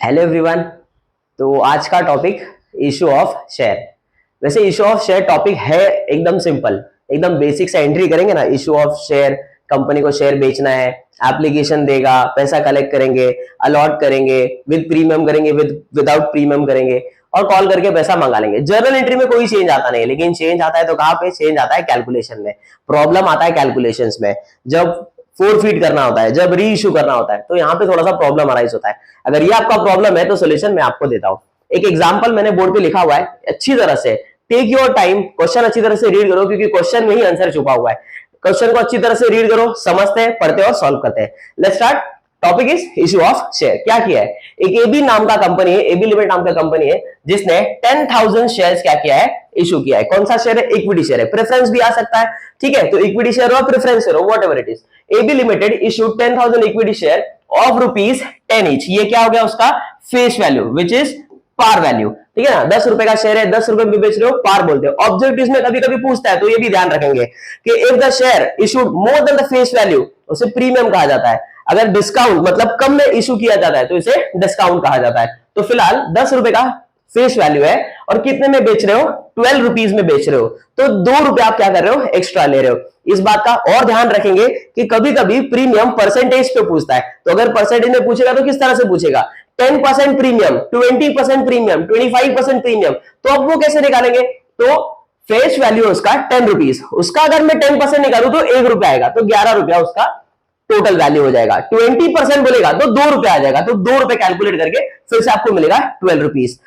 Hello everyone. तो आज का टॉपिक इशू ऑफ शेयर। वैसे इशू ऑफ शेयर टॉपिक है एकदम सिंपल, एकदम बेसिक से एंट्री करेंगे ना। इशू ऑफ शेयर, कंपनी को शेयर बेचना है, एप्लीकेशन देगा, पैसा कलेक्ट करेंगे, अलॉट करेंगे, विद प्रीमियम करेंगे, विदाउट प्रीमियम करेंगे और कॉल करके पैसा मंगा लेंगे। जर्नल एंट्री में कोई चेंज आता नहीं है, लेकिन चेंज आता है तो कहां पे चेंज आता है? कैलकुलेशन में। प्रॉब्लम आता है कैलकुलेशंस में, जब फोरफीट करना होता है, जब री इशू करना होता है, तो यहाँ पे थोड़ा सा प्रॉब्लम अराइज होता है। अगर ये आपका प्रॉब्लम है तो सोल्यूशन मैं आपको देता हूँ। एक एग्जांपल मैंने बोर्ड पे लिखा हुआ है, अच्छी तरह से टेक योर टाइम, क्वेश्चन अच्छी तरह से रीड करो, क्योंकि क्वेश्चन में ही आंसर छुपा हुआ है। क्वेश्चन को अच्छी तरह से रीड करो, समझते हैं, पढ़ते हैं और सॉल्व करते हैं। Let's start. Topic is issue of share. क्या किया है? एक एबी नाम का कंपनी है, एबी लिमिटेड नाम का कंपनी है, जिसने 10,000 शेयर्स क्या किया है? इशू किया है। कौन सा शेयर है? इक्विटी शेयर है। प्रेफरेंस भी आ सकता है, ठीक है, तो इक्विटी शेयर हो, प्रेफरेंस शेयर हो, whatever it is. AB limited issued 10,000 equity share of ₹10 each. ये क्या हो गया? उसका face value, which is par value, ठीक है ना। 10 रुपए का शेयर है, 10 रुपए में बेच रहे हो, पार बोलते हो। ऑब्जेक्टिव में कभी कभी पूछता है, तो ये भी ध्यान रखेंगे कि if the share issued more than the face value, उसे प्रीमियम कहा जाता है। अगर डिस्काउंट मतलब कम में इशू किया जाता है तो इसे डिस्काउंट कहा जाता है। तो फिलहाल 10 रुपए का फेस वैल्यू है और कितने में बेच रहे हो? 12 रुपीज में बेच रहे हो, तो 2 रुपए आप क्या कर रहे हो? एक्स्ट्रा ले रहे हो। इस बात का और ध्यान रखेंगे कि कभी कभी प्रीमियम परसेंटेज पे पूछता है, तो अगर परसेंटेज में पूछेगा तो किस तरह से पूछेगा? 10% प्रीमियम, 20% प्रीमियम, 25% प्रीमियम, तो अब वो कैसे निकालेंगे? तो फेस वैल्यू उसका 10 रुपीज, उसका अगर मैं 10% निकालू तो 1 रुपया आएगा, तो 11 रुपया उसका टोटल वैल्यू हो जाएगा। 20% बोलेगा तो 2 रुपए आ जाएगा, तो 2 रुपए कैलकुलेट करके फिर से आपको मिलेगा 12 रुपीज।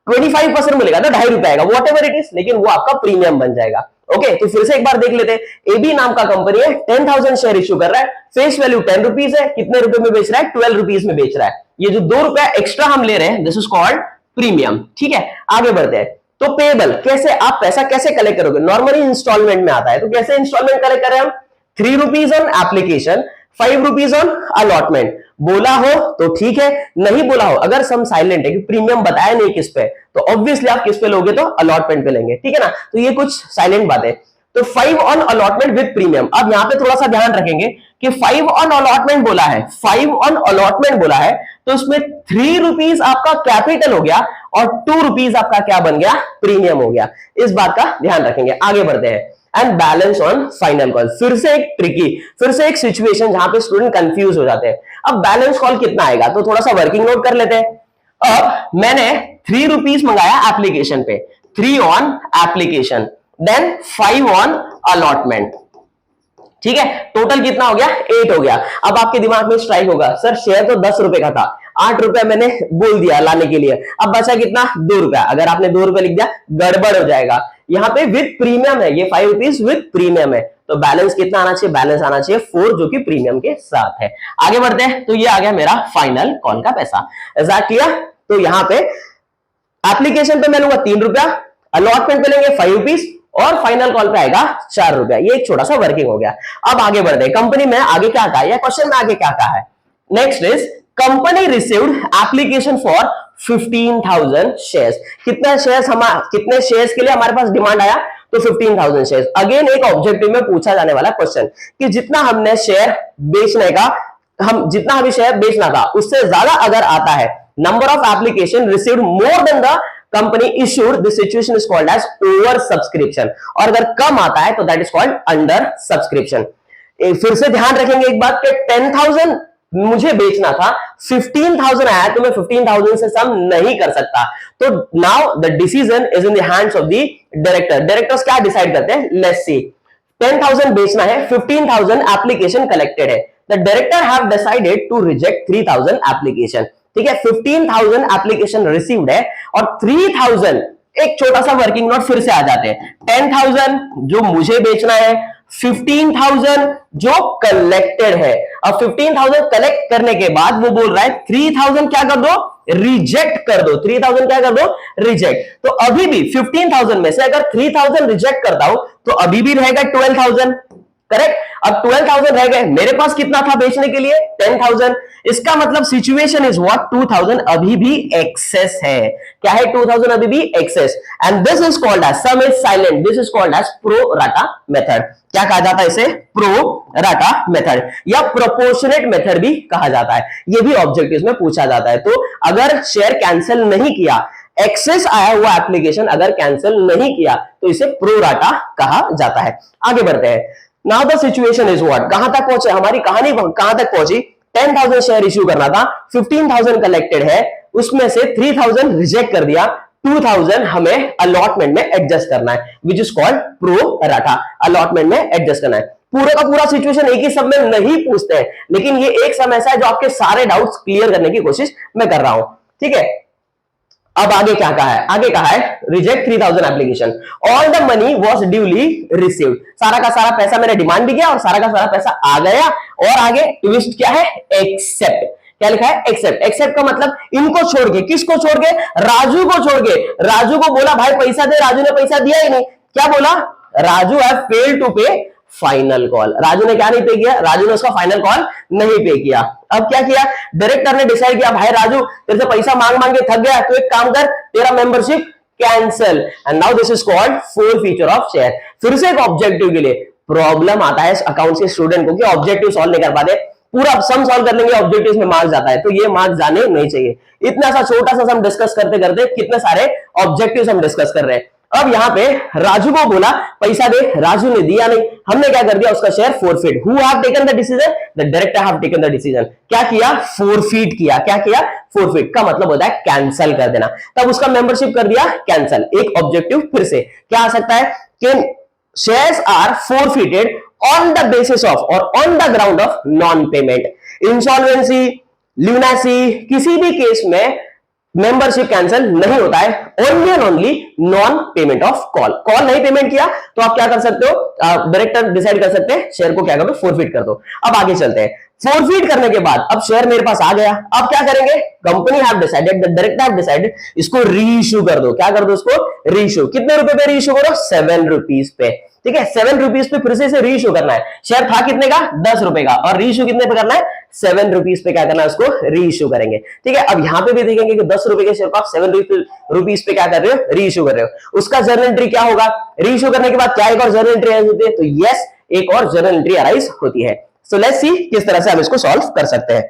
25% मिलेगा तो 2.5 रुपए आएगा, वॉट एवर इट इज, लेकिन वो आपका प्रीमियम बन जाएगा। ओके, तो फिर से एक बार देख लेते हैं। एबी नाम का कंपनी है, 10,000 शेयर इशू कर रहा है, फेस वैल्यू 10 रुपीज है, कितने रुपए में बेच रहा है? 12 रुपीज में बेच रहा है। ये जो 2 रुपया एक्स्ट्रा हम ले रहे हैं, दिस इज कॉल्ड प्रीमियम, ठीक है। आगे बढ़ते हैं। तो पेबल, कैसे आप पैसा कैसे कलेक्ट करोगे? नॉर्मली इंस्टॉलमेंट में आता है, तो कैसे इंस्टॉलमेंट कलेक्ट करें हम? 3 rupees on application, 5 rupees on allotment. बोला हो तो ठीक है, नहीं बोला हो, अगर सम साइलेंट है कि प्रीमियम बताया नहीं किस पे, तो ऑब्वियसली आप किस पे लोगे? तो अलॉटमेंट पे लेंगे, ठीक है ना। तो ये कुछ साइलेंट बात है। तो 5 ऑन अलॉटमेंट विद प्रीमियम। अब यहां पे थोड़ा सा ध्यान रखेंगे कि 5 ऑन अलॉटमेंट बोला है, 5 ऑन अलॉटमेंट बोला है, तो उसमें 3 रुपीज आपका कैपिटल हो गया और 2 रुपीज आपका क्या बन गया? प्रीमियम हो गया। इस बात का ध्यान रखेंगे। आगे बढ़ते हैं। And balance on final call. फिर से एक ट्रिकी, फिर से एक सिचुएशन जहां पे स्टूडेंट कंफ्यूज हो जाते हैं। अब बैलेंस कॉल कितना आएगा? तो थोड़ा सा वर्किंग नोट कर लेते हैं। अब मैंने 3 रुपीज मंगाया एप्लीकेशन पे, 3 on application, then 5 on allotment, ठीक है। टोटल कितना हो गया? 8 हो गया। अब आपके दिमाग में स्ट्राइक होगा, सर शेयर तो 10 रुपए का था, 8 रुपया मैंने बोल दिया लाने के लिए, अब बचा कितना? 2 रुपया। अगर आपने 2 रुपए लिख दिया, गड़बड़ हो जाएगा। यहाँ पे विद प्रीमियम है, ये 5 रुपीज विद प्रीमियम है, तो बैलेंस कितना आना चाहिए? बैलेंस आना चाहिए 4, जो कि प्रीमियम के साथ है। आगे बढ़ते हैं। तो ये आ गया मेरा फाइनल कॉल का पैसा। ऐसा किया तो यहाँ पे एप्लीकेशन पे मैं लूंगा 3 रुपया, अलॉटमेंट पे लेंगे 5 रुपीज और फाइनल कॉल पे आएगा 4 रुपया। ये एक छोटा सा वर्किंग हो गया। अब आगे बढ़ते हैं। कंपनी में आगे क्या कहा है, या क्वेश्चन में आगे क्या कहा है? Next is company received application for 15,000 shares. कितने शेयर्स के लिए हमारे पास डिमांड आया? तो 15,000 शेयर्स। अगेन एक ऑब्जेक्टिव में पूछा जाने वाला क्वेश्चन कि जितना हमने शेयर बेचने का, जितना हमें शेयर बेचना था उससे ज्यादा अगर आता है, number of application received more than the company issued, this situation is called as over subscription. और अगर कम आता है तो that is called under subscription. फिर से ध्यान रखेंगे एक बात कि 10,000 मुझे बेचना था, 15,000 आया, तो मैं 15,000 से सम नहीं कर सकता। तो now the decision is in the hands of the director. Directors क्या डिसाइड करते हैं? Let's see. 10,000 बेचना है, 15,000 एप्लीकेशन कलेक्टेड है। The director have decided to reject 3,000 application, ठीक है। 15,000 एप्लीकेशन रिसीव्ड है और 3,000, एक छोटा सा वर्किंग नोट फिर से आ जाते हैं। 10,000 जो मुझे बेचना है, 15,000 जो कलेक्टेड है। अब 15,000 कलेक्ट करने के बाद वो बोल रहा है 3,000 क्या कर दो? रिजेक्ट कर दो। 3,000 क्या कर दो? रिजेक्ट। तो अभी भी 15,000 में से अगर 3,000 रिजेक्ट करता हूं तो अभी भी रहेगा 12,000, करेक्ट। अब 12,000 रह गए, मेरे पास कितना था बेचने के लिए 10,000। इसका मतलब सिचुएशन इज व्हाट 2,000 अभी भी एक्सेस है। क्या है 2,000 अभी भी excess, and this is called as some is silent, this is called as pro rata method. क्या कहा जाता है इसे? प्रो राटा मेथड या प्रोपोर्शनेट मेथड भी कहा जाता है। ये भी ऑब्जेक्टिव्स में पूछा जाता है। तो अगर शेयर कैंसिल नहीं किया, एक्सेस आया हुआ एप्लीकेशन अगर कैंसिल नहीं किया, तो इसे प्रो राटा कहा जाता है। आगे बढ़ते हैं। Now the situation is what, कहां तक पहुंचे हमारी कहानी, कहां तक पहुंची? 10,000 शेयर इश्यू करना था, 15,000 कलेक्टेड है, उसमें से 3,000 रिजेक्ट कर दिया, 2,000 हमें अलॉटमेंट में एडजस्ट करना है, which is called pro rata. Allotment में एडजस्ट करना है। पूरा का पूरा सिचुएशन एक ही सब में नहीं पूछते हैं, लेकिन ये एक समय ऐसा है जो आपके सारे डाउट्स क्लियर करने की कोशिश मैं कर रहा हूं, ठीक है। अब आगे क्या कहा है? आगे कहा है reject 3,000 application, all the money was duly received. सारा का सारा पैसा मैंने डिमांड भी किया और सारा का सारा पैसा आ गया। और आगे ट्विस्ट क्या है? एक्सेप्ट। क्या लिखा है? एक्सेप्ट। एक्सेप्ट का मतलब इनको छोड़ के, किसको छोड़ के? राजू को छोड़ के। राजू को बोला भाई पैसा दे, राजू ने पैसा दिया ही नहीं। क्या बोला? Raju have failed to pay final call. Raju ने क्या नहीं पे किया? राजू ने उसका फाइनल कॉल नहीं पे किया। अब क्या किया? डायरेक्टर ने डिसाइड किया भाई राजू तेरे से पैसा मांग मांग के थक गया, तो एक काम कर, तेरा membership cancel, and now this is called forfeiture of share. फिर से एक ऑब्जेक्टिव के लिए प्रॉब्लम आता है अकाउंट्स के स्टूडेंट को कि ऑब्जेक्टिव सॉल्व नहीं कर पाते, पूरा सम सॉल्व कर लेंगे, ऑब्जेक्टिव्स में मार्क्स जाता है, तो ये मार्क्स जाने नहीं चाहिए। इतना सा छोटा सा हम डिस्कस करते करते कितने सारे ऑब्जेक्टिव्स हम डिस्कस कर रहे हैं। अब यहां पे राजू को बोला पैसा दे, राजू ने दिया नहीं, हमने क्या कर दिया? उसका share forfeit. Who have taken the decision? The director have taken the decision. क्या किया? फोरफीट किया। क्या किया? फोरफीट का मतलब होता है कैंसिल कर देना। तब उसका मेंबरशिप कर दिया कैंसिल। एक ऑब्जेक्टिव फिर से क्या आ सकता है कि shares are forfeited on the basis of और on the ground of non payment. Insolvency, lunacy, किसी भी केस में मेंबरशिप कैंसिल नहीं होता है, only and only non payment of call. Call नहीं पेमेंट किया तो आप क्या कर सकते हो? डायरेक्टर डिसाइड कर सकते हैं शेयर को क्या कर दो? फोरफीट कर दो। अब आगे चलते हैं। फोरफीट करने के बाद अब शेयर मेरे पास आ गया, अब क्या करेंगे? Company have decided, the director have decided, इसको रीइश्यू कर दो। क्या कर दो? इसको रीइश्यू। कितने रुपए पे रीइश्यू करो? 7 रुपीज पे, ठीक है। 7 रुपीज पे फिर से रीइश्यू करना है। शेयर था कितने का? 10 रुपए का, और रीइश्यू कितने पे करना है? 7 रुपीज पे क्या करना है? उसको रीइश्यू करेंगे, ठीक है। अब यहां पे भी देखेंगे कि 10 रुपए के शेयर को आप 7 रुपीज पे क्या कर रहे हो? रीइश्यू कर रहे हो। उसका जर्नल एंट्री क्या होगा? रीइश्यू करने के बाद क्या एक और जर्नल एंट्री अराइज होती है? तो यस, एक और जर्नल एंट्री अराइज होती है। सो लेट्स सी किस तरह से हम इसको सॉल्व कर सकते हैं।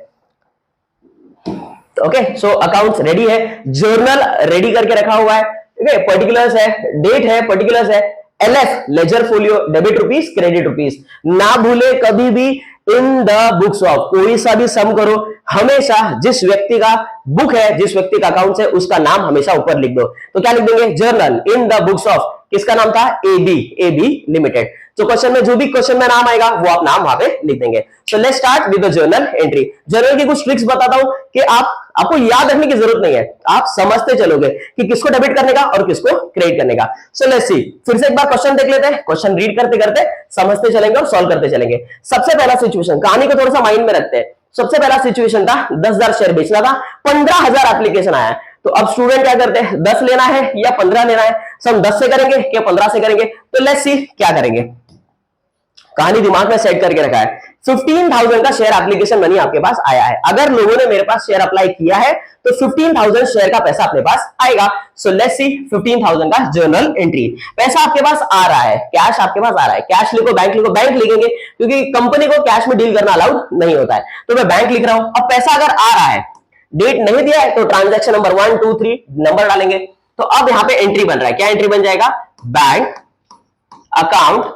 ओके, सो अकाउंट्स रेडी है, जर्नल रेडी करके रखा हुआ है, ठीक है। पर्टिकुलर्स है, डेट है, पर्टिकुलर्स है, LF ledger folio, debit rupees, credit rupees. ना भूले कभी भी इन द बुक्स ऑफ, कोई सा भी सम करो, हमेशा जिस व्यक्ति का बुक है, जिस व्यक्ति का अकाउंट है, उसका नाम हमेशा ऊपर लिख दो। तो क्या लिख देंगे? Journal in the books of, किसका नाम था? AB limited. तो क्वेश्चन में जो भी क्वेश्चन में नाम आएगा वो आप नाम वहां पे लिख देंगे। So let's start with the journal entry. Journal की कुछ ट्रिक्स बताता हूं कि आपको याद रखने की जरूरत नहीं है, आप समझते चलोगे कि किसको डेबिट करने का और किसको क्रेडिट करने का। सो लेट्स सी, फिर से एक बार क्वेश्चन देख लेते हैं। क्वेश्चन रीड करते करते समझते चलेंगे और सॉल्व करते चलेंगे। सबसे पहला सिचुएशन, कहानी को थोड़ा सा माइंड में रखते हैं। सबसे पहला सिचुएशन था 10,000 शेयर बेचना था, 15,000 एप्लीकेशन आया। तो अब स्टूडेंट क्या करते हैं? 10 लेना है या 15 लेना है? सम 10 से करेंगे या 15 से करेंगे? तो लेट्स सी क्या करेंगे। कहानी दिमाग में सेट करके रखा है। 15,000 का शेयर एप्लीकेशन मनी आपके पास आया है। अगर लोगों ने मेरे पास शेयर अप्लाई किया है तो 15,000 शेयर का पैसा अपने पास आएगा। सो लेट्स सी 15,000 का जर्नल एंट्री। पैसा आपके पास आ रहा है, कैश आपके पास आ रहा है। कैश लिखो, बैंक लिखो, बैंक लिखेंगे क्योंकि कंपनी को कैश में डील करना अलाउड नहीं होता है, तो मैं बैंक लिख रहा हूं। अब पैसा अगर आ रहा है, डेट नहीं दिया है, तो ट्रांजैक्शन नंबर 1 2 3 नंबर डालेंगे। तो अब यहां पे एंट्री बन रहा है। क्या एंट्री बन जाएगा? Bank account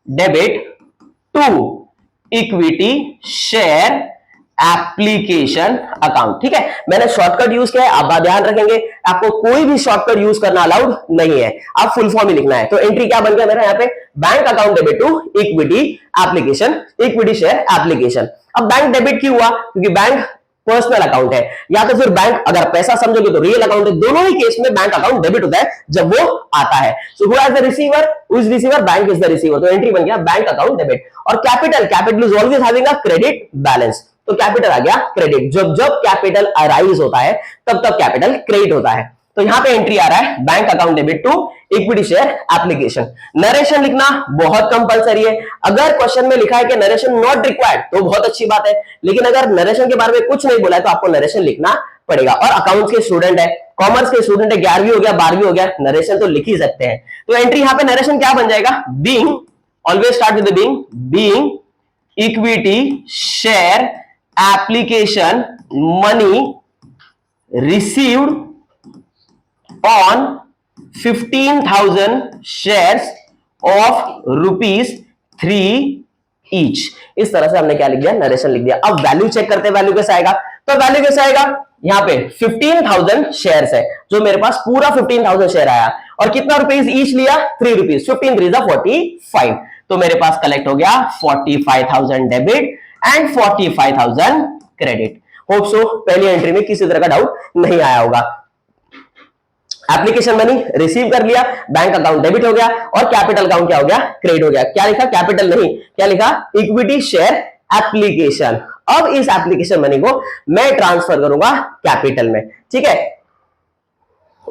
debit to equity share application account, ठीक है। मैंने शॉर्टकट यूज किया है, आप ध्यान रखेंगे, आपको कोई भी शॉर्टकट यूज करना अलाउड नहीं है, आप फुल फॉर्म ही लिखना है। तो एंट्री क्या बन गया मेरा यहाँ पे? Bank account debit to equity application, equity share application. अब बैंक डेबिट क्यों हुआ? क्योंकि बैंक पर्सनल अकाउंट है, या तो फिर बैंक अगर पैसा समझोगे तो रियल अकाउंट है। दोनों ही केस में बैंक अकाउंट डेबिट होता है जब वो आता है। So who is the receiver? Who is receiver? Bank is the receiver. तो एंट्री बन गया बैंक अकाउंट डेबिट। और capital, capital is always having a credit balance, तो कैपिटल आ गया क्रेडिट। जब जब कैपिटल अराइज होता है तब तब कैपिटल क्रेडिट होता है। तो यहां पे एंट्री आ रहा है bank account debit to equity share application. Narration लिखना बहुत कंपलसरी है। अगर क्वेश्चन में लिखा है कि नरेशन नॉट रिक्वायर्ड तो बहुत अच्छी बात है, लेकिन अगर नरेशन के बारे में कुछ नहीं बोला है तो आपको नरेशन लिखना पड़ेगा। और अकाउंट्स के स्टूडेंट है, कॉमर्स के स्टूडेंट है, 11वीं हो गया 12वीं हो गया, नरेशन तो लिख ही सकते हैं। तो एंट्री यहां पे नरेशन क्या बन जाएगा, being, always start with being equity share application money received on 15,000 shares of rupees 3 each। इस तरह से हमने क्या लिख दिया, नरेशन लिख दिया। अब वैल्यू चेक करते हैं, वैल्यू कैसे आएगा, तो वैल्यू कैसे आएगा, यहां पे 15,000 शेयर्स है, जो मेरे पास पूरा 15,000 शेयर आया और कितना रुपीस ईच लिया, 3 रुपीज, 15 3 45, तो मेरे पास कलेक्ट हो गया 45,000 debit and 45,000 credit. Hope so पहली एंट्री में किसी तरह का डाउट नहीं आया होगा। एप्लीकेशन मनी रिसीव कर लिया, बैंक अकाउंट डेबिट हो गया और कैपिटल अकाउंट क्या हो गया, क्रेडिट हो गया। क्या लिखा, कैपिटल नहीं, क्या लिखा, इक्विटी शेयर एप्लीकेशन। अब इस एप्लीकेशन मनी को मैं ट्रांसफर करूंगा कैपिटल में, ठीक है।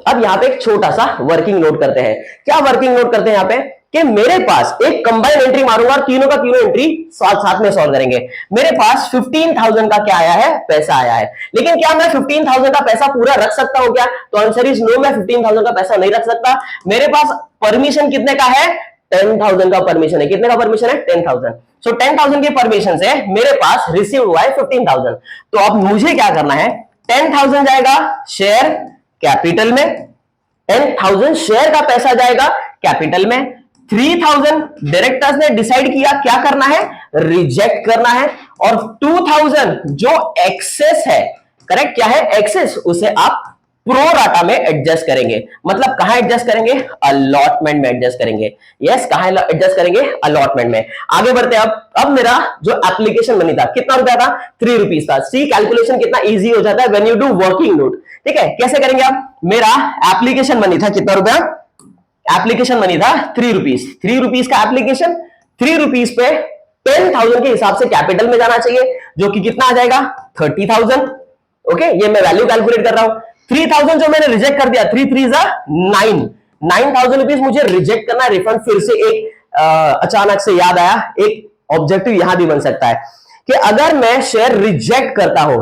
अब यहां पे एक छोटा सा वर्किंग नोट करते हैं। क्या वर्किंग नोट करते हैं यहां पे, कि मेरे पास एक कंबाइंड एंट्री मारूंगा और तीनों का तीनों एंट्री साथ साथ में सॉल्व करेंगे। मेरे पास 15,000 का क्या आया है, पैसा आया है, लेकिन क्या मैं 15,000 का पैसा पूरा रख सकता हूं क्या, तो आंसर इज नो, मैं 15,000 का पैसा नहीं रख सकता। मेरे पास परमिशन कितने का है, 10,000 का परमिशन है। कितने का परमिशन है, 10,000। सो 10,000 के परमिशन से मेरे पास रिसीव हुआ है 15,000। तो अब मुझे क्या करना है, 10,000 जाएगा शेयर कैपिटल में, 10,000 शेयर का पैसा जाएगा कैपिटल में, 3,000 डायरेक्टर्स ने डिसाइड किया क्या करना है, रिजेक्ट करना है, और 2,000 जो एक्सेस है, करेक्ट, क्या है एक्सेस, उसे आप प्रोराटा में एडजस्ट करेंगे। मतलब कहां एडजस्ट करेंगे, अलॉटमेंट में एडजस्ट करेंगे। यस, कहां एडजस्ट करेंगे, अलॉटमेंट में। आगे बढ़ते हैं। अब मेरा जो एप्लीकेशन मनी था कितना रुपया था, 3 रुपीज था। सी कैलकुलेशन कितना इजी हो जाता है when you do working note, ठीक है। कैसे करेंगे आप, मेरा एप्लीकेशन मनी था कितना रुपया, एप्लीकेशन मनी था 3 रुपीज। 3 रुपीज का एप्लीकेशन, 3 रुपीज पे 10,000 के हिसाब से कैपिटल में जाना चाहिए, जो कि कितना आ जाएगा, 30,000। ओके, ये मैं वैल्यू कैलकुलेट कर रहा हूं। 3,000 जो मैंने रिजेक्ट कर दिया, 3 3 9, 9,000 रुपीज मुझे रिजेक्ट करना है, रिफंड। फिर से एक अचानक से याद आया, एक ऑब्जेक्टिव यहां भी बन सकता है कि अगर मैं शेयर रिजेक्ट करता हूं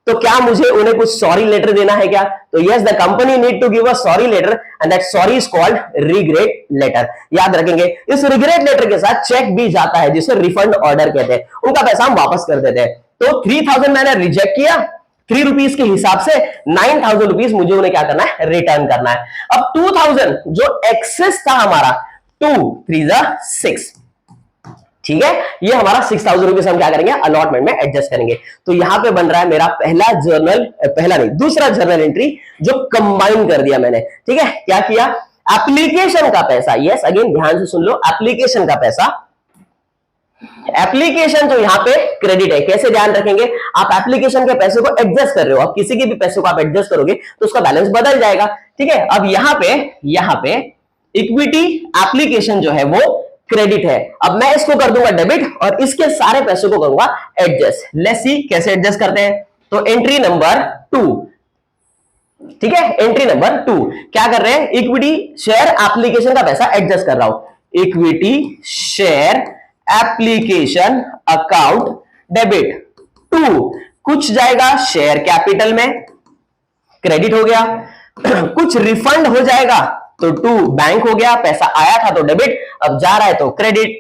तो क्या मुझे उन्हें कुछ सॉरी लेटर देना है क्या, तो yes, the company need to give a sorry letter and that sorry is called regret letter. याद रखेंगे, इस रिग्रेट लेटर के साथ चेक भी जाता है जिसे रिफंड ऑर्डर कहते हैं, उनका पैसा हम वापस कर देते हैं। तो 3,000 मैंने रिजेक्ट किया, 3 रुपीज के हिसाब से 9,000 रुपीज मुझे उन्हें क्या करना है, रिटर्न करना है। अब 2,000 जो एक्सेस था हमारा, 2 3 6, ठीक है, ये हमारा 6,000 रुपीज हम क्या करेंगे, अलॉटमेंट में एडजस्ट करेंगे। तो यहां पे बन रहा है मेरा पहला जर्नल, पहला नहीं दूसरा जर्नल एंट्री जो कंबाइन कर दिया मैंने, ठीक है। क्या किया, एप्लीकेशन का पैसा, यस अगेन ध्यान से सुन लो, एप्लीकेशन का पैसा, एप्लीकेशन तो यहां पे क्रेडिट है। कैसे ध्यान रखेंगे, आप एप्लीकेशन के पैसे को एडजस्ट कर रहे हो, आप किसी के भी पैसे को आप एडजस्ट करोगे तो उसका बैलेंस बदल जाएगा, ठीक है। अब यहां पे इक्विटी एप्लीकेशन जो है वो क्रेडिट है। अब मैं इसको कर दूंगा डेबिट और इसके सारे पैसों को करूंगा एडजस्ट। लेट्स सी कैसे एडजस्ट करते हैं। तो एंट्री नंबर 2, ठीक है, एंट्री नंबर 2 क्या कर रहे हैं, इक्विटी शेयर एप्लीकेशन का पैसा एडजस्ट कर रहा हूं। Equity share application account debit 2, कुछ जाएगा शेयर कैपिटल में, क्रेडिट हो गया, कुछ रिफंड हो जाएगा तो 2 बैंक हो गया, पैसा आया था तो डेबिट, अब जा रहा है तो क्रेडिट।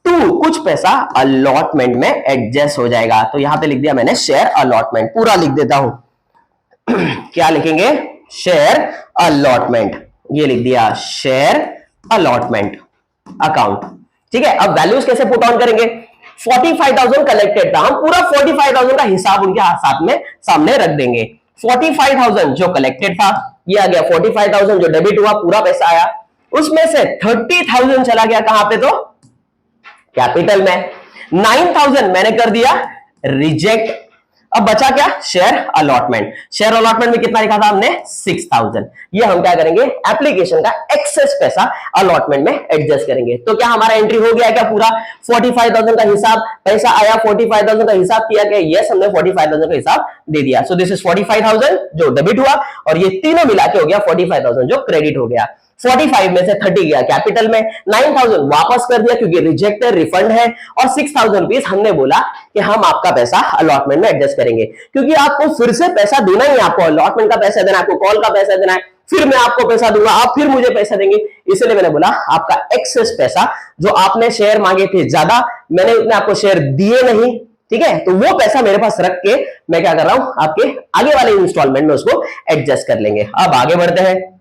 2 कुछ पैसा अलॉटमेंट में एडजस्ट हो जाएगा, तो यहां पे लिख दिया मैंने शेयर अलॉटमेंट, पूरा लिख देता हूं। क्या लिखेंगे, शेयर अलॉटमेंट, ये लिख दिया शेयर अलॉटमेंट अकाउंट, ठीक है। अब वैल्यूज कैसे पुट ऑन करेंगे, 45,000 कलेक्टेड था, हम पूरा 45,000 का हिसाब उनके साथ में सामने रख देंगे। 45,000 जो कलेक्टेड था ये आ गया, 45,000 जो डेबिट हुआ पूरा पैसा आया, उसमें से 30,000 चला गया कहां पे, तो कैपिटल में। 9,000 मैंने कर दिया रिजेक्ट। अब बचा क्या, शेयर अलॉटमेंट। शेयर अलॉटमेंट में कितना लिखा था हमने, 6000। ये हम क्या करेंगे, एप्लीकेशन का एक्सेस पैसा अलॉटमेंट में एडजस्ट करेंगे। तो क्या हमारा एंट्री हो गया क्या पूरा, 45,000 का हिसाब, पैसा आया 45,000 का हिसाब किया गया, यस हमने 45,000 का हिसाब दे दिया। सो दिस इज 45,000 जो डेबिट हुआ, और ये तीनों मिला के हो गया 45,000 जो क्रेडिट हो गया। 45 में से 30 गया कैपिटल में, 9,000 वापस कर दिया क्योंकि रिजेक्टेड रिफंड है, और 6,000 रुपीज हमने बोला कि हम आपका पैसा अलॉटमेंट में एडजस्ट करेंगे, क्योंकि आपको फिर से पैसा देना ही, आपको अलॉटमेंट का पैसा देना है, आपको कॉल का पैसा देना है, फिर मैं आपको पैसा दूंगा, आप फिर मुझे पैसा देंगे। इसलिए मैंने बोला आपका एक्सेस पैसा, जो आपने शेयर मांगे थे ज्यादा, मैंने उतने आपको शेयर दिए नहीं, ठीक है, तो वो पैसा मेरे पास रख के मैं क्या कर रहा हूं, आपके आगे वाले इंस्टॉलमेंट में उसको एडजस्ट कर लेंगे। अब आगे बढ़ते हैं।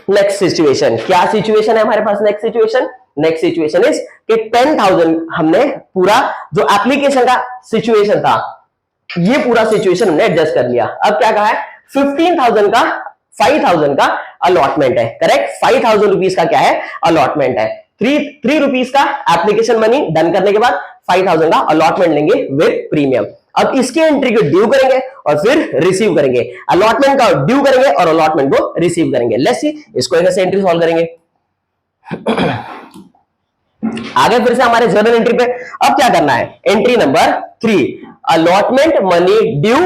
नेक्स्ट सिचुएशन, क्या सिचुएशन है हमारे पास, next situation, next situation is कि 10,000 हमने पूरा जो एप्लीकेशन का सिचुएशन था, ये पूरा सिचुएशन हमने एडजस्ट कर लिया। अब क्या कहा है, 15,000 का 5,000 का अलॉटमेंट है, करेक्ट, 5,000 रुपीज का क्या है, अलॉटमेंट है। 3 रुपीज का एप्लीकेशन मनी डन करने के बाद 5,000 का अलॉटमेंट लेंगे विद प्रीमियम। अब इसके एंट्री को ड्यू करेंगे और फिर रिसीव करेंगे, अलॉटमेंट का ड्यू करेंगे और अलॉटमेंट को रिसीव करेंगे। लेट्स सी इसको कैसे एंट्री सॉल्व करेंगे। आगे फिर से हमारे जर्नल एंट्री पे अब क्या करना है, entry number 3, allotment money due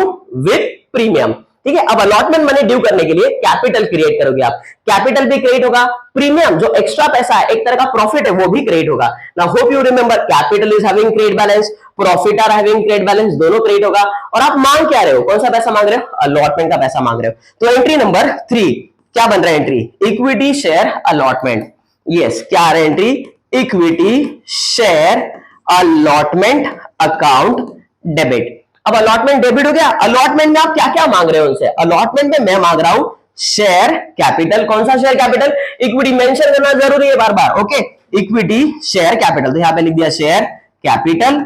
with premium. ठीक है, अब अलॉटमेंट मनी ड्यू करने के लिए कैपिटल क्रिएट करोगे आप, कैपिटल भी क्रिएट होगा, प्रीमियम जो एक्स्ट्रा पैसा है, एक तरह का प्रॉफिट है, वो भी क्रिएट होगा। Now hope you remember, capital is having create balance, profit are having create balance, दोनों क्रिएट होगा। और आप मांग क्या रहे हो, कौन सा पैसा मांग रहे हो, अलॉटमेंट का पैसा मांग रहे हो। तो एंट्री नंबर 3 क्या बन रहा है, entry equity share allotment. Yes, क्या आ रहा है entry, equity share allotment account debit. अब अलॉटमेंट डेबिट हो गया, अलॉटमेंट में आप क्या क्या मांग रहे हो उनसे, अलॉटमेंट में मैं मांग रहा हूं शेयर कैपिटल, कौन सा शेयर कैपिटल, इक्विटी मेंशन करना जरूरी है बार बार, ओके, इक्विटी शेयर कैपिटल, तो यहां पे लिख दिया शेयर कैपिटल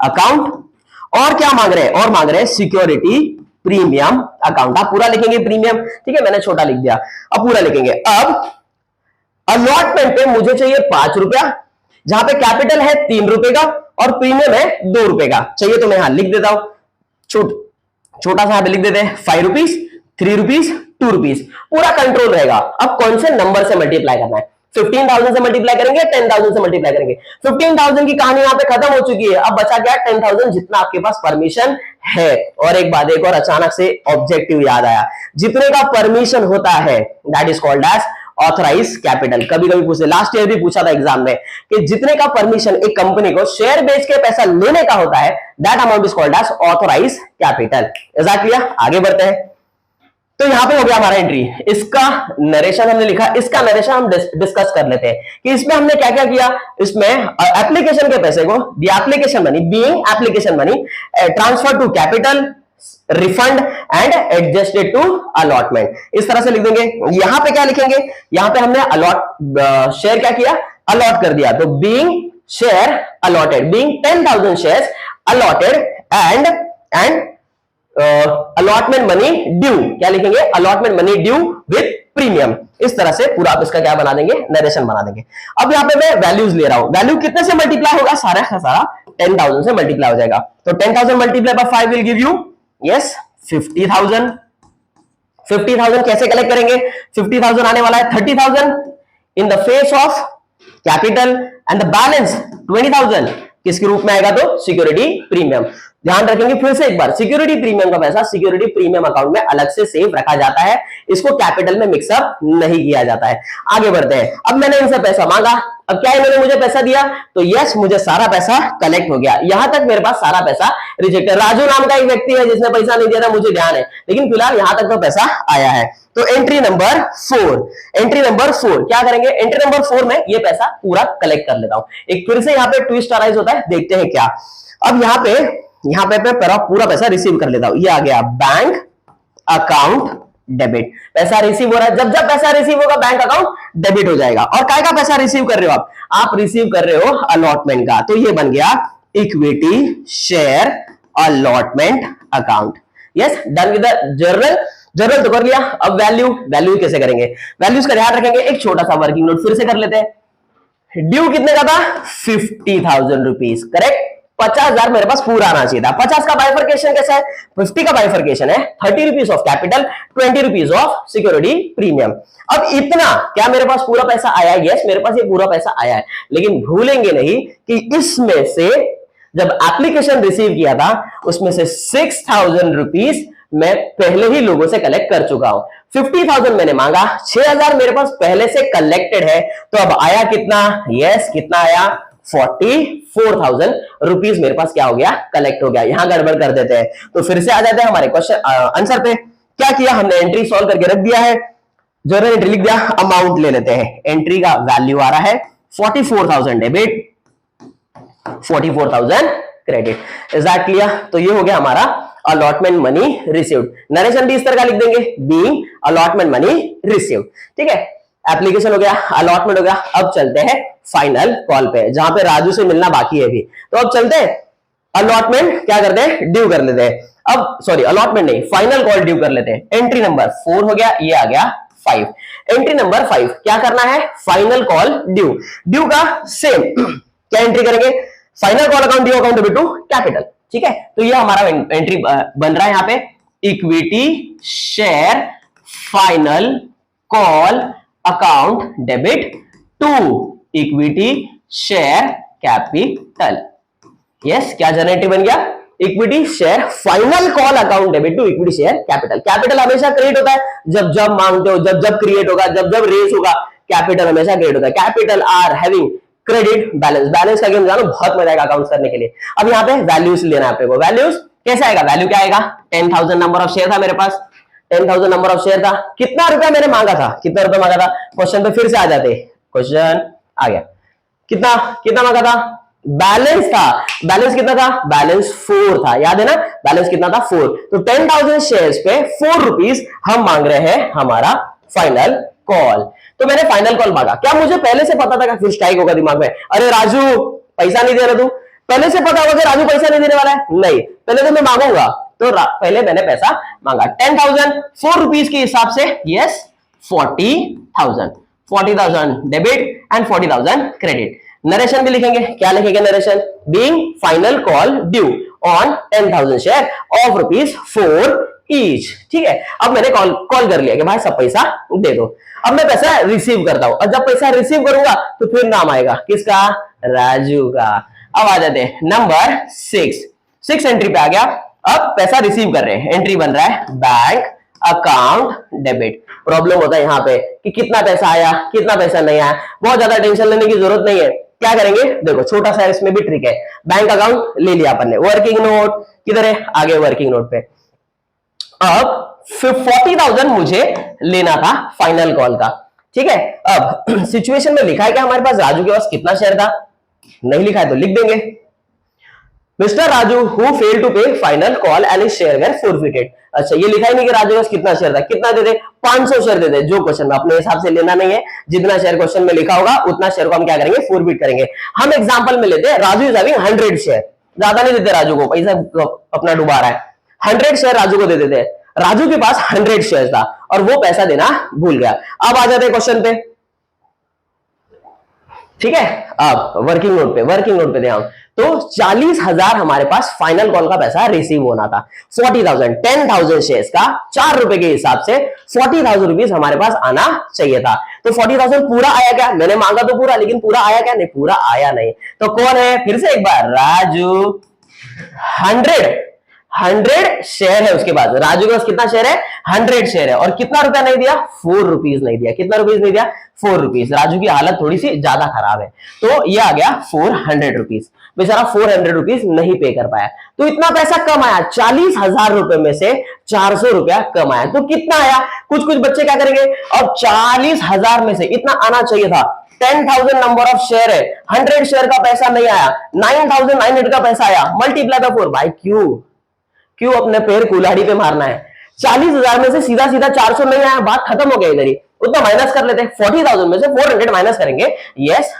अकाउंट। और क्या मांग रहे हैं, और मांग रहे हैं सिक्योरिटी प्रीमियम अकाउंट। आप पूरा लिखेंगे प्रीमियम, ठीक है, मैंने छोटा लिख दिया, अब पूरा लिखेंगे। अब अलॉटमेंट पे मुझे चाहिए 5 रुपया, जहां पे कैपिटल है 3 रुपए का और प्रीमियम है 2 रुपए का, चाहिए तो मैं यहां लिख देता हूं, छोटा सा यहां पे लिख देते हैं 5 रुपीज, 3 रुपीज, 2 रुपीज, पूरा कंट्रोल रहेगा। अब कौन से नंबर से मल्टीप्लाई करना है, 15,000 से मल्टीप्लाई करेंगे, 10,000 से मल्टीप्लाई करेंगे। 15,000 की कहानी यहां पे खत्म हो चुकी है, अब बचा क्या, 10,000 जितना आपके पास परमिशन है। और एक बात, एक और अचानक से ऑब्जेक्टिव याद आया, जितने का परमिशन होता है that is called as authorise capital. कभी कभी पूछे, लास्ट ईयर भी पूछा था एग्जाम में, कि जितने का परमिशन एक कंपनी को शेयर बेच के पैसा लेने का होता है, that amount is called as authorise capital. Is that clear? आगे बढ़ते हैं। तो यहां पे हो गया हमारा एंट्री, इसका नरेशन हमने लिखा, इसका नरेशन हम डिस्कस कर लेते हैं कि इसमें हमने क्या क्या किया। इसमें एप्लीकेशन के पैसे को, the application money being application money transfer to capital, refund and adjusted to allotment, इस तरह से लिख देंगे। यहां पे क्या लिखेंगे, यहां पे हमने अलॉट शेयर क्या किया, अलॉट कर दिया, तो being share allotted, being 10,000 shares allotted and allotment money due, क्या लिखेंगे, allotment money due with premium. इस तरह से पूरा आप इसका क्या बना देंगे, नरेशन बना देंगे। अब यहां पे मैं वैल्यूज ले रहा हूं, वैल्यू कितने से मल्टीप्लाई होगा, सारा का सारा 10,000 से मल्टीप्लाई हो जाएगा। तो 10,000 multiply by 5 will give you yes 50,000। 50,000 कैसे कलेक्ट करेंगे, 50,000 आने वाला है 30,000 in the face of capital and the balance 20,000 किसके रूप में आएगा, तो सिक्योरिटी प्रीमियम। ध्यान रखेंगे फिर से एक बार, सिक्योरिटी प्रीमियम का पैसा सिक्योरिटी प्रीमियम अकाउंट में अलग से सेव रखा जाता है, इसको कैपिटल में मिक्सअप नहीं किया जाता है। आगे बढ़ते हैं। अब मैंने इनसे पैसा मांगा, अब क्या इन्होंने मुझे पैसा दिया, तो यस मुझे सारा पैसा कलेक्ट हो गया, यहां तक मेरे पास सारा पैसा रिजेक्ट है। राजू नाम का एक व्यक्ति है जिसने पैसा नहीं दिया था, मुझे ध्यान है, लेकिन फिलहाल यहां तक तो पैसा आया है। तो एंट्री नंबर 4, एंट्री नंबर 4 क्या करेंगे, एंट्री नंबर 4 में ये पैसा पूरा कलेक्ट कर लेता हूं। एक फिर से यहाँ पे ट्विस्ट अराइज होता है, देखते हैं क्या। अब यहाँ पे पूरा पैसा रिसीव कर लेता हूं, ये आ गया बैंक अकाउंट डेबिट, पैसा रिसीव हो रहा है। जब जब पैसा रिसीव होगा बैंक अकाउंट डेबिट हो जाएगा। और काय का पैसा रिसीव कर रहे हो आप रिसीव कर रहे हो अलॉटमेंट का, तो ये बन गया equity share allotment account. Yes, done with the journal तो कर लिया। अब वैल्यू कैसे करेंगे, वैल्यूज का ध्यान रखेंगे। एक छोटा सा वर्किंग नोट फिर से कर लेते हैं। ड्यू कितने का था, 50,000 रुपीज, करेक्ट, 50,000 मेरे पास पूरा आना चाहिए था। 50 का बाइफर्केशन कैसा है, 50 का बाइफर्केशन है 30 rupees of capital, 20 rupees of security premium. अब इतना क्या मेरे पास पूरा पैसा आया है? यस, मेरे पास ये पूरा पैसा आया है, लेकिन भूलेंगे नहीं कि इसमें से जब एप्लीकेशन रिसीव किया था उसमें से 6,000 रुपीज मैं पहले ही लोगों से कलेक्ट कर चुका हूं। 50,000 मैंने मांगा, 6,000 मेरे पास पहले से कलेक्टेड है, तो अब आया कितना? यस, कितना आया? 44,000 रुपीज मेरे पास क्या हो गया? कलेक्ट हो गया। यहां गड़बड़ कर देते हैं, तो फिर से आ जाते हैं हमारे क्वेश्चन आंसर पे। क्या किया हमने? एंट्री सॉल्व करके रख दिया है, जर्नल एंट्री लिख दिया, अमाउंट ले लेते हैं। एंट्री का वैल्यू आ रहा है 44,000 debit, 44,000 credit. Is that clear? तो ये हो गया हमारा अलॉटमेंट मनी रिसीव्ड। नरेशन भी इस तरह का लिख देंगे, बीइंग अलॉटमेंट मनी रिसीव्ड। ठीक है, एप्लीकेशन हो गया, अलॉटमेंट हो गया। अब चलते हैं फाइनल कॉल पे, जहां पे राजू से मिलना बाकी है अभी। तो अब चलते हैं अलॉटमेंट क्या करते हैं? ड्यू कर लेते हैं। अब सॉरी, अलॉटमेंट नहीं, फाइनल कॉल ड्यू कर लेते हैं। एंट्री नंबर 4 हो गया, ये आ गया 5। एंट्री नंबर 5 क्या करना है? Final call due. ड्यू का सेम क्या एंट्री करेंगे? Final call account due account debit to capital. ठीक है, तो ये हमारा एंट्री बन रहा है यहां पे, equity share final call account debit to equity share capital. Yes, क्या जनरेटिव बन गया? Equity share final call account debit to equity share capital. Capital हमेशा क्रिएट होता है जब जब मांगते हो, जब जब क्रिएट होगा, जब जब रेस होगा, कैपिटल हमेशा क्रिएट होता है। Capital R having credit balance. Balance का गेम जानो, बहुत मजा आएगा अकाउंट करने के लिए। अब यहाँ पे वैल्यूज लेना है आपको। वैल्यूज कैसे आएगा? वैल्यू क्या आएगा? 10,000 नंबर ऑफ शेयर था मेरे पास, 10,000 नंबर ऑफ शेयर था। कितना रुपया मैंने मांगा था? कितना रुपया मांगा था? क्वेश्चन पे फिर से आ जाते, क्वेश्चन आ गया, कितना कितना मांगा था? बैलेंस था। बैलेंस कितना था? बैलेंस 4 था, याद है ना? बैलेंस कितना था? 4। तो 10,000 शेयर्स पे 4 रुपीज हम मांग रहे हैं हमारा फाइनल कॉल। तो मैंने फाइनल कॉल मांगा। क्या मुझे पहले से पता था कि फिर स्ट्राइक होगा दिमाग में? अरे राजू पैसा नहीं दे रहा तू, पहले से पता होगा कि राजू पैसा नहीं देने वाला है? नहीं, पहले तो मैं मांगूंगा, तो पहले मैंने पैसा मांगा। 10,000 4 रुपीज के हिसाब से, yes 40,000 debit and 40,000 credit. Narration भी लिखेंगे, क्या लिखेंगे narration? Being final call due on 10,000 share of ₹4 each. ठीक है, अब मैंने कॉल कर लिया कि भाई सब पैसा दे दो। अब मैं पैसा रिसीव करता हूं, और जब पैसा रिसीव करूंगा तो फिर नाम आएगा किसका? राजू का। अब आ जाते हैं नंबर 6 एंट्री पे आ गया। अब पैसा रिसीव कर रहे हैं, एंट्री बन रहा है बैंक अकाउंट डेबिट। प्रॉब्लम होता है यहाँ पे कि कितना पैसा आया, कितना पैसा नहीं आया। बहुत ज्यादा टेंशन लेने की जरूरत नहीं है। क्या करेंगे? देखो, छोटा सा इसमें भी ट्रिक है। बैंक अकाउंट ले लिया अपन ने, वर्किंग नोट किधर है? आगे वर्किंग नोट पे। अब 40,000 मुझे लेना था फाइनल कॉल का। ठीक है, अब सिचुएशन में लिखा है कि हमारे पास राजू के पास कितना शेयर था? नहीं लिखा है तो लिख देंगे, Mr Raju who fail to pay final call and share were forfeited. अच्छा, ये लिखा ही नहीं कि राजू के पास कितना शेयर था। कितना दे दे? 500 शेयर दे दे। जो क्वेश्चन में अपने हिसाब से लेना नहीं है, जितना शेयर क्वेश्चन में लिखा होगा उतना शेयर को हम क्या करेंगे? फॉरफिट करेंगे। हम एग्जांपल में लेते हैं राजू इज हैविंग 100 शेयर, ज्यादा नहीं देते राजू को, पैसा अपना डुबा रहा है। 100 शेयर राजू को दे देते हैं। राजू के पास 100 शेयर था और वो पैसा देना भूल गया। अब आ जाते हैं क्वेश्चन पे। ठीक है, अब वर्किंग नोट पे ध्यान। तो 40,000 हमारे पास फाइनल कॉल का पैसा रिसीव होना था। 40,000 10,000 शेयर्स का 4 रुपए के हिसाब से 40,000 रुपीज हमारे पास आना चाहिए था। तो 40,000 पूरा आया क्या? मैंने मांगा तो पूरा, लेकिन पूरा आया क्या? नहीं, पूरा आया नहीं। तो कौन है? फिर से एक बार, राजू 100 शेयर है उसके पास। राजू के पास कितना शेयर है? 100 शेयर है। और कितना रुपया नहीं दिया? 4 रुपीज नहीं दिया। कितना रुपीज नहीं दिया? 4 रुपीज। राजू की हालत थोड़ी सी ज्यादा खराब है, तो ये आ गया 400 रुपीज। बेचारा 400 रुपीज नहीं पे कर पाया, तो इतना पैसा कम आया। 40,000 रुपए में से 400 रुपया कम आया, तो कितना आया? कुछ बच्चे क्या करेंगे? अब 40,000 में से इतना आना चाहिए था। 10,000 नंबर ऑफ शेयर है, 100 शेयर का पैसा नहीं आया, 9,900 का पैसा आया, मल्टीप्लाई बाय 4। भाई क्यों अपने पैर कुल्हाड़ी पे मारना है? 40,000 में से सीधा 400 नहीं आया, बात खत्म हो गई इधर ही। उतना माइनस कर लेते हैं। 40,000 में से 400 माइनस करेंगे, यस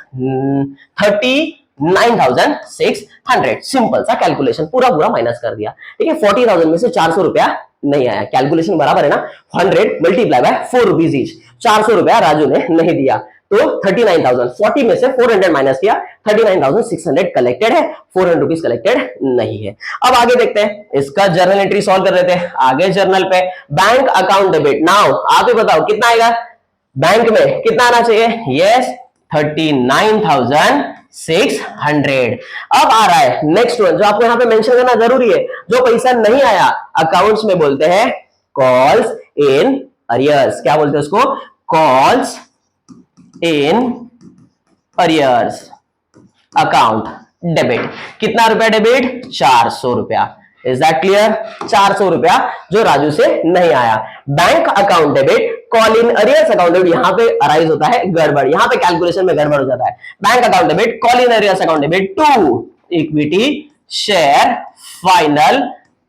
39,600। सिंपल सा कैलकुलेशन, पूरा माइनस कर दिया। ठीक है, 40,000 में से 400 रुपया नहीं आया। कैलकुलेशन बराबर है ना, 100 मल्टीप्लाई बाय 4 रुपीज ईच। 400 रुपया राजू ने नहीं दिया, तो 39,000, 40 में से 400 माइनस किया, 39,600 कलेक्टेड है, 400 रुपीज कलेक्टेड नहीं है। अब आगे देखते हैं, इसका जर्नल एंट्री सॉल्व कर लेते हैं। आगे जर्नल पे बैंक अकाउंट डेबिट, नाउ आप ही बताओ कितना आएगा बैंक में, कितना आना चाहिए? यस 39,600। अब आ रहा है नेक्स्ट वन, जो आपको यहां पे मेंशन करना जरूरी है, जो पैसा नहीं आया अकाउंट्स में बोलते हैं कॉल्स इन अरियर्स। क्या बोलते हैं उसको? Calls in arrears account debit. कितना रुपया डेबिट? 400 रुपया। Is that clear? 400 रुपया जो राजू से नहीं आया। Bank account debit, call in arrears account debit, यहां पे अराइज होता है गड़बड़, यहां पे कैलकुलेशन में गड़बड़ हो जाता है। Bank account debit, call in arrears account debit to equity share final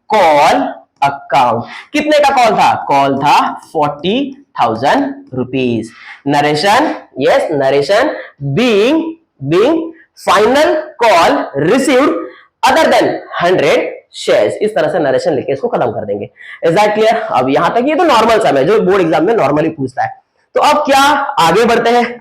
call account. कितने का कॉल था? कॉल था 40,000 rupees. Narration, yes narration, being final call received other than 100 shares. इस तरह से नरेशन लिख के इसको खत्म कर देंगे। Is that clear? अब यहां तक ये तो नॉर्मल सम है जो बोर्ड एग्जाम में नॉर्मली पूछता है। तो अब क्या, आगे बढ़ते हैं।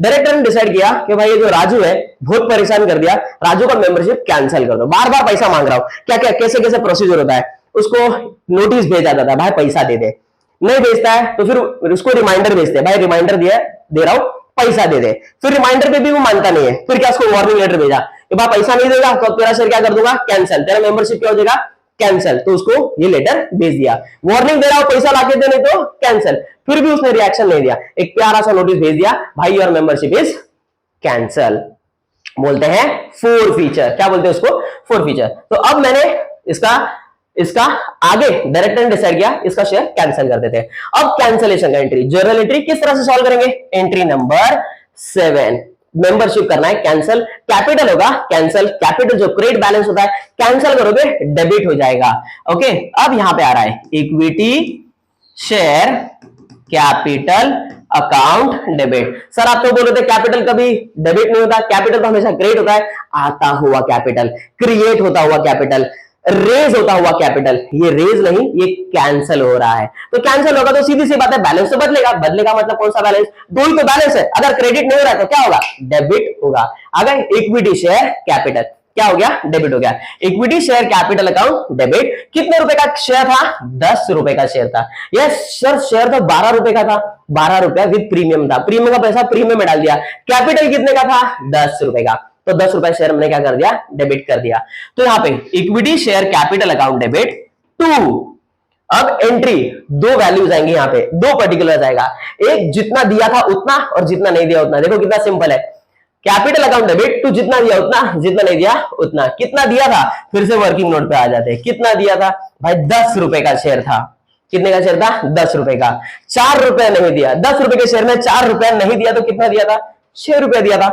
डायरेक्टर ने डिसाइड किया कि भाई ये जो राजू है बहुत परेशान कर दिया, राजू का मेंबरशिप कैंसिल कर दो, बार बार पैसा मांग रहा हूं, क्या क्या कैसे कैसे प्रोसीजर होता है। उसको नोटिस भेजा जाता है, भाई पैसा दे दे, नहीं भेजता है तो फिर उसको रिमाइंडर भेजते हैं, भाई रिमाइंडर दे रहा हूं पैसा दे दे। फिर रिमाइंडर पे भी वो मानता नहीं है, फिर क्या उसको वार्निंग लेटर भेजा कि भाई पैसा नहीं देगा तो तेरा शेयर क्या कर दूंगा? कैंसिल, तेरा मेंबरशिप क्या हो जाएगा? कैंसिल। तो उसको ये लेटर भेज दिया, वार्निंग दे रहा हूं पैसा लाके दे, नहीं तो कैंसिल। फिर भी उसने रिएक्शन नहीं दिया, एक प्यारा सा नोटिस भेज दिया, भाई योर मेंबरशिप इज कैंसिल। बोलते हैं फोर फीचर। क्या बोलते हैं उसको? Four feature. तो अब मैंने इसका आगे डायरेक्टर ने डिसाइड किया इसका शेयर कैंसिल कर देते हैं। अब कैंसिलेशन का एंट्री, जर्नल एंट्री किस तरह से सॉल्व करेंगे? एंट्री नंबर 7, मेंबरशिप करना है कैंसिल, कैपिटल होगा कैंसिल, कैपिटल जो क्रेडिट बैलेंस होता है कैंसिल करोगे डेबिट हो जाएगा। ओके, अब यहां पे आ रहा है equity share capital account debit. Sir आप तो बोल रहे थे कैपिटल कभी डेबिट नहीं होता, कैपिटल तो हमेशा क्रेडिट होता है। आता हुआ कैपिटल, क्रिएट होता हुआ कैपिटल, रेज होता हुआ कैपिटल, ये रेज नहीं ये कैंसिल हो रहा है। तो कैंसिल होगा तो सीधी सी बात है बैलेंस तो बदलेगा मतलब कौन सा बैलेंस? दो ही तो बैलेंस है, अगर क्रेडिट नहीं हो रहा है तो क्या होगा? डेबिट होगा। अगर इक्विटी शेयर कैपिटल क्या हो गया? डेबिट हो गया। Equity share capital account debit. कितने रुपए का शेयर था? 10 रुपए का शेयर था। यस सर शेयर तो 12 रुपए का था, 12 रुपया विद प्रीमियम था, प्रीमियम का पैसा प्रीमियम में डाल दिया। कैपिटल कितने का था? 10 रुपए का, तो 10 रुपए शेयर हमने क्या कर दिया? डेबिट कर दिया। तो यहां पे equity share capital account debit 2। अब एंट्री दो वैल्यूज आएंगी, यहां पे दो पर्टिकुलर आएगा, एक जितना दिया था उतना और जितना नहीं दिया उतना। देखो कितना सिंपल है, कैपिटल अकाउंट डेबिट टू जितना दिया उतना, जितना नहीं दिया उतना। कितना दिया था? फिर से वर्किंग नोट पे आ जाते हैं। कितना दिया था भाई? 10 रुपए का शेयर था। कितने का शेयर था? 10 रुपए का। 4 रुपया नहीं दिया, 10 रुपए के शेयर में 4 रुपया नहीं दिया तो कितना दिया था? 6 रुपया दिया था।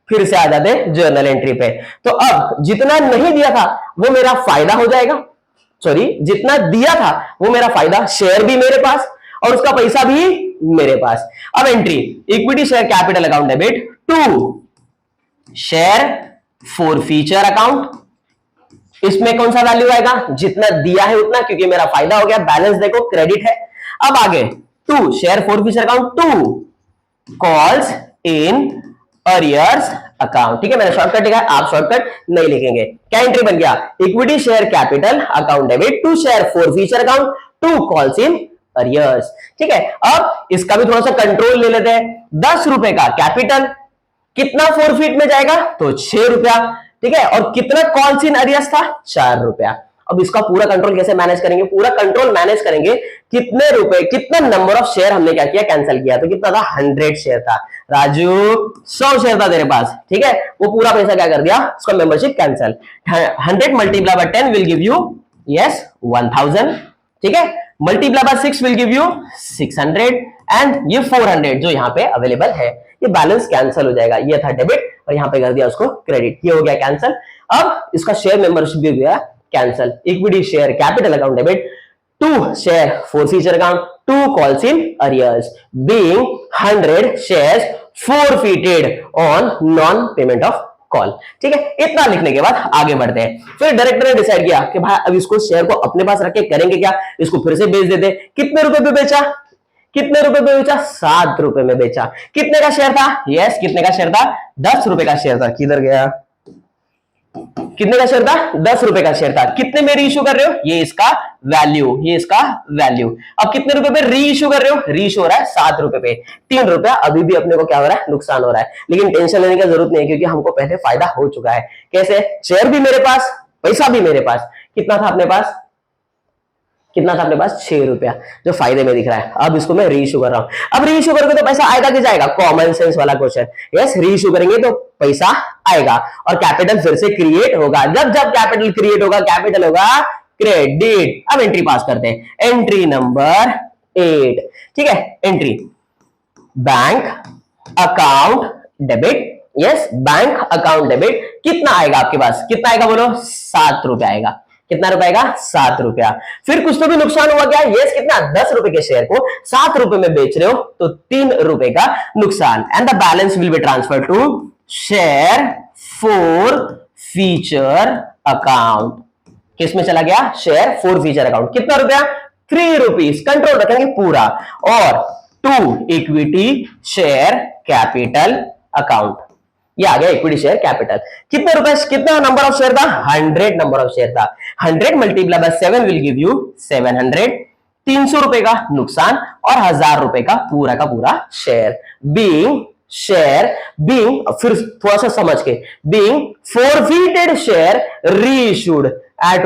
फिर से आ जाते जर्नल एंट्री पे। तो अब जितना नहीं दिया था वो मेरा फायदा हो जाएगा, सॉरी जितना दिया था वो मेरा फायदा, शेयर भी मेरे पास और उसका पैसा भी मेरे पास। अब entry equity share capital account debit to share forfeiture account. इसमें कौन सा वैल्यू आएगा? जितना दिया है उतना, क्योंकि मेरा फायदा हो गया, बैलेंस देखो क्रेडिट है। अब आगे to share forfeiture account to calls in arrears account. ठीक है, मैंने शॉर्टकट लिखा है, आप शॉर्टकट नहीं लिखेंगे। क्या एंट्री बन गया? Equity share capital account debit to share forfeiture account to calls in arrears. ठीक है, अब इसका भी थोड़ा सा कंट्रोल ले लेते हैं। 10 रुपए का कैपिटल, कितना फोरफीट में जाएगा? तो 6 रुपया। ठीक है, और कितना कॉल्स इन अरियर्स था? 4 रुपया। अब इसका पूरा कंट्रोल कैसे मैनेज करेंगे? पूरा कंट्रोल मैनेज करेंगे कितने रुपए, कितना नंबर ऑफ शेयर हमने क्या किया? कैंसिल किया। तो कितना था? 100 शेयर था। राजू 100 शेयर था तेरे पास, ठीक है, वो पूरा पैसा क्या कर दिया? उसका membership cancel. 100 multiply by 10 will give you yes 1000। ठीक है, multiply by 6 will give you 600 and ये 400 जो यहाँ पे अवेलेबल है। ये बैलेंस कैंसिल हो जाएगा। ये था डेबिट और यहाँ पे कर दिया उसको क्रेडिट, ये हो गया कैंसिल। अब इसका शेयर मेंबरशिप भी हो गया cancel. Equity share capital account debit to share forfeiture account to calls in arrears being 100 shares forfeited on non payment of call. ठीक है, इतना लिखने के बाद आगे बढ़ते हैं। फिर डायरेक्टर ने डिसाइड किया कि भाई अब इसको शेयर को अपने पास रख के करेंगे क्या? इसको फिर से बेच देते। कितने रुपए पे बेचा? कितने रुपए में बेचा? 7 रुपए में बेचा। कितने का शेयर था? यस, कितने का शेयर था? 10 रुपए का शेयर था। किधर गया? कितने का शेयर था? 10 रुपए का शेयर था। कितने में री इश्यू कर रहे हो? ये इसका वैल्यू, ये इसका वैल्यू। अब कितने रुपए पे री इश्यू कर रहे हो? री इश्यू हो रहा है 7 रुपए पे। 3 रुपया अभी भी अपने को क्या हो रहा है? नुकसान हो रहा है। लेकिन टेंशन लेने की जरूरत नहीं है, क्योंकि हमको पहले फायदा हो चुका है। कैसे? शेयर भी मेरे पास, पैसा भी मेरे पास। कितना था अपने पास? कितना था अपने पास? 6 रुपया, जो फायदे में दिख रहा है। अब इसको मैं री इश्यू कर रहा हूं। अब री इश्यू करोगे तो पैसा आएगा कि जाएगा? कॉमन सेंस वाला क्वेश्चन। यस, री इश्यू करेंगे तो पैसा आएगा और कैपिटल फिर से क्रिएट होगा। जब जब कैपिटल क्रिएट होगा, कैपिटल होगा क्रेडिट। अब एंट्री पास करते हैं। एंट्री नंबर 8, ठीक है। Entry bank account debit. Yes, bank account debit. कितना आएगा आपके पास? कितना आएगा बोलो? 7 रुपया आएगा। कितना रुपया आएगा? 7 रुपया। फिर कुछ तो भी नुकसान हुआ क्या? यस, कितना? 10 रुपए के शेयर को 7 रुपए में बेच रहे हो तो 3 रुपए का नुकसान। And the balance will be transfer to share forfeiture account. किस में चला गया? Share forfeiture account. कितना रुपया? 3 रुपीज। कंट्रोल रखेंगे पूरा। और to equity share capital account. ये आ गया इक्विटी शेयर कैपिटल। कितने रुपए? कितना नंबर ऑफ शेयर था? 100 नंबर ऑफ शेयर था। 100 multiply by 7 will give you 700। 300 रुपए का नुकसान और 1000 रुपए का पूरा शेयर। बीइंग शेयर, बीइंग, फिर थोड़ा सा समझ के, being forfeited share reissued at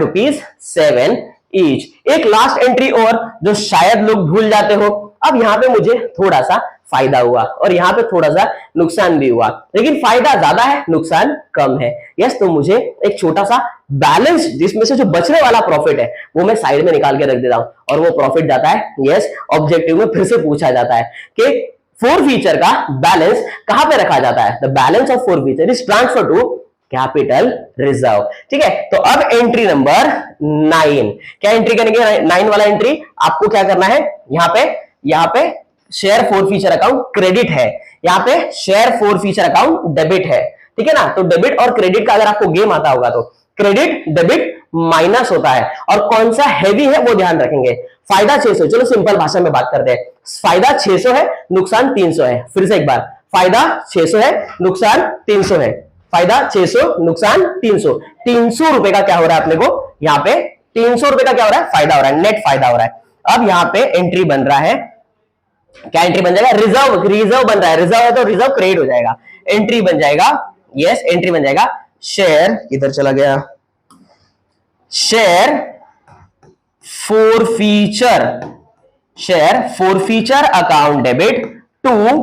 ₹7 each. एक लास्ट एंट्री और जो शायद लोग भूल जाते हो। अब यहां पे मुझे थोड़ा सा फायदा हुआ और यहां पे थोड़ा सा नुकसान भी हुआ, लेकिन फायदा ज्यादा है, नुकसान कम है। यस, तो मुझे एक छोटा सा बैलेंस, जिसमें से जो बचने वाला प्रॉफिट है वो मैं साइड में निकाल के रख देता हूं और वो प्रॉफिट जाता है, यस, ऑब्जेक्टिव में फिर से पूछा जाता है कि फोर फीचर का बैलेंस कहां पे रखा जाता है। The balance of forfeiture is transfer to capital reserve. ठीक है, तो अब एंट्री नंबर 9, क्या एंट्री करेंगे? 9 वाला एंट्री आपको क्या करना है? यहाँ पे share forfeiture account credit है, यहाँ पे share forfeiture account debit है। ठीक है ना, तो डेबिट और क्रेडिट का अगर आपको गेम आता होगा तो क्रेडिट डेबिट माइनस होता है और कौन सा हैवी है वो ध्यान रखेंगे। फायदा 600, चलो सिंपल भाषा में बात करते हैं। फायदा 600 है, नुकसान 300 है। फिर से एक बार, फायदा 600 है, नुकसान 300 है। फायदा 600, नुकसान 300। 300 रुपए का क्या हो रहा है अपने को? यहाँ पे 300 रुपए का क्या हो रहा है? फायदा हो रहा है, नेट फायदा हो रहा है। अब यहाँ पे एंट्री बन रहा है, क्या एंट्री बन जाएगा? रिजर्व, रिजर्व बन रहा है। रिजर्व है तो रिजर्व क्रेडिट हो जाएगा। एंट्री बन जाएगा, यस, एंट्री बन जाएगा शेयर, इधर चला गया, share forfeiture, share forfeiture account debit to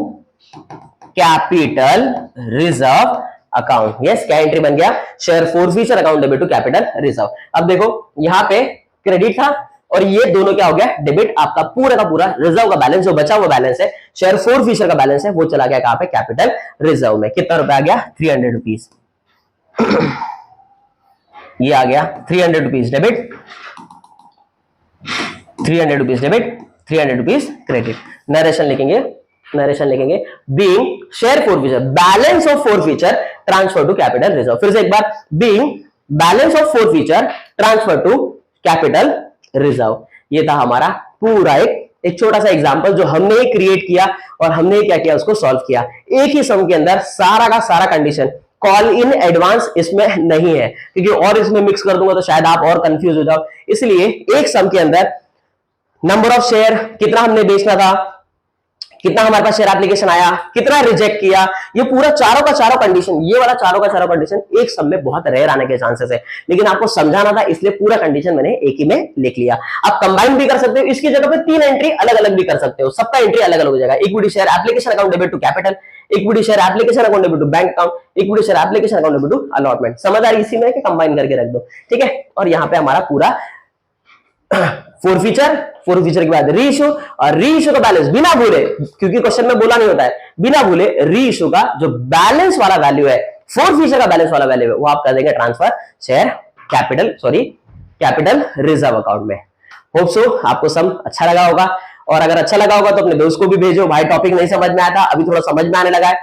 capital reserve account. Yes, क्या एंट्री बन गया? Share forfeiture account debit to capital reserve. अब देखो यहां पे क्रेडिट था और ये दोनों क्या हो गया? डेबिट। आपका पूरा का पूरा रिजर्व का बैलेंस, जो बचा हुआ बैलेंस है, शेयर फोर फीचर का बैलेंस है, वो चला गया कहां पे? कैपिटल रिजर्व में। कितना रुपया आ गया? 300 रुपीज। ये आ गया 300 rupees debit, 300 rupees debit, 300 rupees credit. Narration लिखेंगे, नरेशन लिखेंगे, being share forfeiture, balance of forfeiture transfer to capital reserve. फिर से एक बार, being balance of forfeiture transfer to capital reserve. ये था हमारा पूरा एक छोटा सा एग्जांपल जो हमने क्रिएट किया और हमने क्या किया? उसको सॉल्व किया। एक ही सम के अंदर सारा का सारा कंडीशन, कॉल इन एडवांस इसमें नहीं है, क्योंकि और इसमें मिक्स कर दूंगा तो शायद आप और कंफ्यूज हो जाओ। इसलिए एक सम के अंदर नंबर ऑफ शेयर, कितना हमने बेचना था, कितना हमारे पास शेयर एप्लीकेशन आया, कितना रिजेक्ट किया, ये पूरा चारों का चारों कंडीशन, ये वाला चारों का चारों कंडीशन एक सम में बहुत रेयर आने के चांसेस है, लेकिन आपको समझाना था इसलिए पूरा कंडीशन मैंने एक ही में लिख लिया। आप कंबाइन भी कर सकते हो, इसकी जगह पे 3 एंट्री अलग अलग भी कर सकते हो, सबका एंट्री अलग अलग हो जाएगा। Equity share application account debit to capital, equity share application account debit to bank account, equity share application account debit to allotment. समझ आ रही? इसी में कंबाइन करके रख दो, ठीक है। और यहाँ पे हमारा पूरा फोर फीचर, फोर फीचर के बाद री इशू, और री इशू का बैलेंस बिना भूले, क्योंकि क्वेश्चन में बोला नहीं होता है, बिना भूले री इशू का जो बैलेंस वाला वैल्यू है, फोर फीचर का बैलेंस वाला वैल्यू है, वो आप कर देंगे transfer share capital, sorry capital reserve account में। होप सो आपको सब अच्छा लगा होगा, और अगर अच्छा लगा होगा तो अपने दोस्त को भी भेजो, भाई टॉपिक नहीं समझ में आया था, अभी थोड़ा समझ में आने लगा है।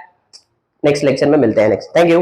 नेक्स्ट लेक्चर में मिलते हैं। Next, thank you.